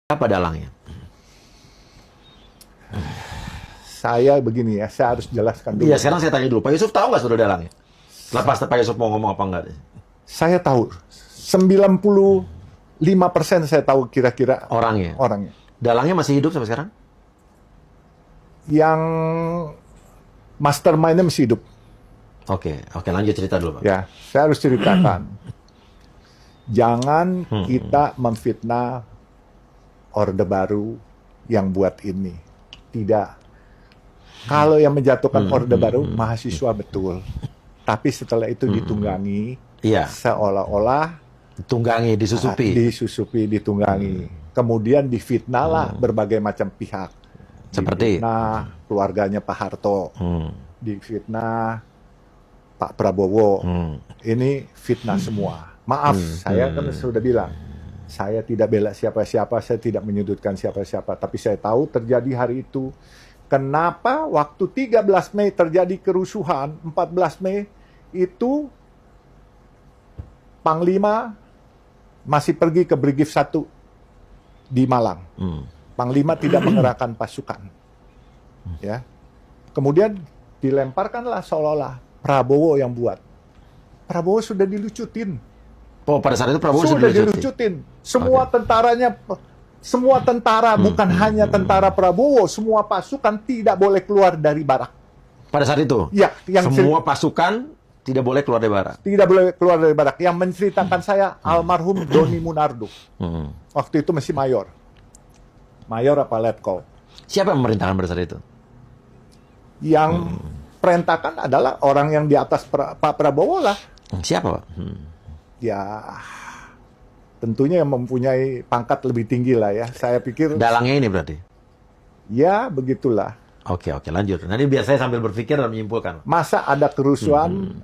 Apa dalangnya? Saya begini ya, saya harus jelaskan dulu. Iya, sekarang saya tanya dulu. Pak Yusuf tahu nggak saudara dalangnya? Lepas Pak Yusuf mau ngomong apa enggak? Saya tahu, 95% saya tahu kira-kira Orangnya. Dalangnya masih hidup sampai sekarang? Yang mastermind-nya masih hidup. Oke, lanjut cerita dulu, Pak. Ya, saya harus ceritakan. Jangan kita memfitnah Orde Baru yang buat ini. Tidak. Kalau yang menjatuhkan Orde Baru, mahasiswa betul. Tapi setelah itu ditunggangi, Iya. seolah-olah Ditunggangi, disusupi. ditunggangi. Kemudian difitnahlah berbagai macam pihak. Seperti? Difitnah keluarganya Pak Harto. Difitnah Pak Prabowo. Ini fitnah semua. Maaf, saya kan sudah bilang, saya tidak bela siapa-siapa, saya tidak menyudutkan siapa-siapa. Tapi saya tahu terjadi hari itu. Kenapa waktu 13 Mei terjadi kerusuhan, 14 Mei itu Panglima masih pergi ke Brigif 1 di Malang. Panglima tidak mengerahkan pasukan. Ya. Kemudian dilemparkanlah seolah-olah Prabowo yang buat. Prabowo sudah dilucutin. Oh, pada saat itu Prabowo Sudah dilucutin. Semua tentaranya, semua tentara, bukan hanya tentara Prabowo, semua pasukan tidak boleh keluar dari barak. Pada saat itu? Ya, yang semua pasukan tidak boleh keluar dari barak? Tidak boleh keluar dari barak. Yang menceritakan saya, almarhum Doni Munardo. Waktu itu masih mayor. Mayor apa letkol. Siapa yang memerintahkan pada saat itu? Yang perintahkan adalah orang yang di atas Pak Prabowo lah. Siapa, Pak? Ya, tentunya yang mempunyai pangkat lebih tinggi lah ya. Saya pikir... Dalangnya ini berarti? Ya, begitulah. Oke, lanjut. Nanti biar saya sambil berpikir dan menyimpulkan. Masa ada kerusuhan,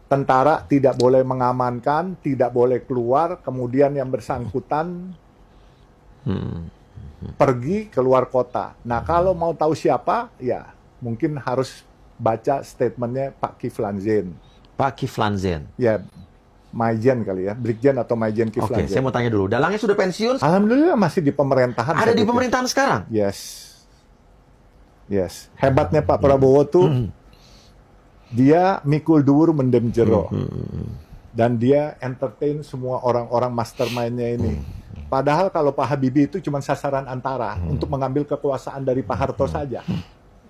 tentara tidak boleh mengamankan, tidak boleh keluar, kemudian yang bersangkutan pergi keluar kota. Nah, kalau mau tahu siapa, ya mungkin harus baca statementnya Pak Kiflan Zain. Pak Kiflan Zain? Ya, Maijen kali ya, Brigjen atau Maijen Kiflan Zain. Oke, saya mau tanya dulu. Dalangnya sudah pensiun? Alhamdulillah masih di pemerintahan. Ada di pemerintahan sekarang? Yes. Hebatnya Pak Prabowo tuh, dia mikul dhuwur mendem jero. Dan dia entertain semua orang-orang mastermind-nya ini. Padahal kalau Pak Habibie itu cuma sasaran antara untuk mengambil kekuasaan dari Pak Harto saja.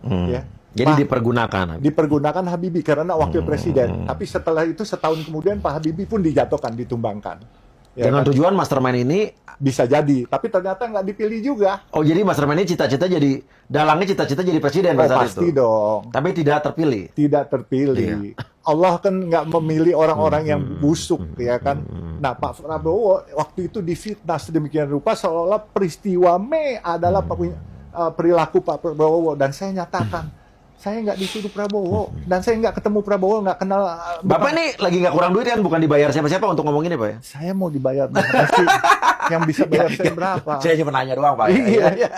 Ya. Jadi dipergunakan? Dipergunakan Habibie karena wakil presiden. Tapi setelah itu setahun kemudian Pak Habibie pun dijatuhkan, ditumbangkan. Ya, dengan tujuan mastermind ini? Bisa jadi, tapi ternyata nggak dipilih juga. Oh, jadi mastermind ini cita-cita jadi, dalangnya cita-cita jadi presiden pada saat pasti itu? Dong. Tapi tidak terpilih? Tidak terpilih. Iya. Allah kan nggak memilih orang-orang yang busuk, ya kan. Nah, Pak Prabowo waktu itu difitnah sedemikian rupa seolah-olah peristiwa Mei adalah perilaku Pak Prabowo. Dan saya nyatakan, saya nggak disuruh Prabowo, dan saya nggak ketemu Prabowo, nggak kenal. Bapak ini lagi nggak kurang duit kan, bukan dibayar siapa-siapa untuk ngomong ini, Pak ya? Saya mau dibayar berapa sih? Yang bisa bayar saya berapa? Saya cuma nanya doang, Pak. Iya.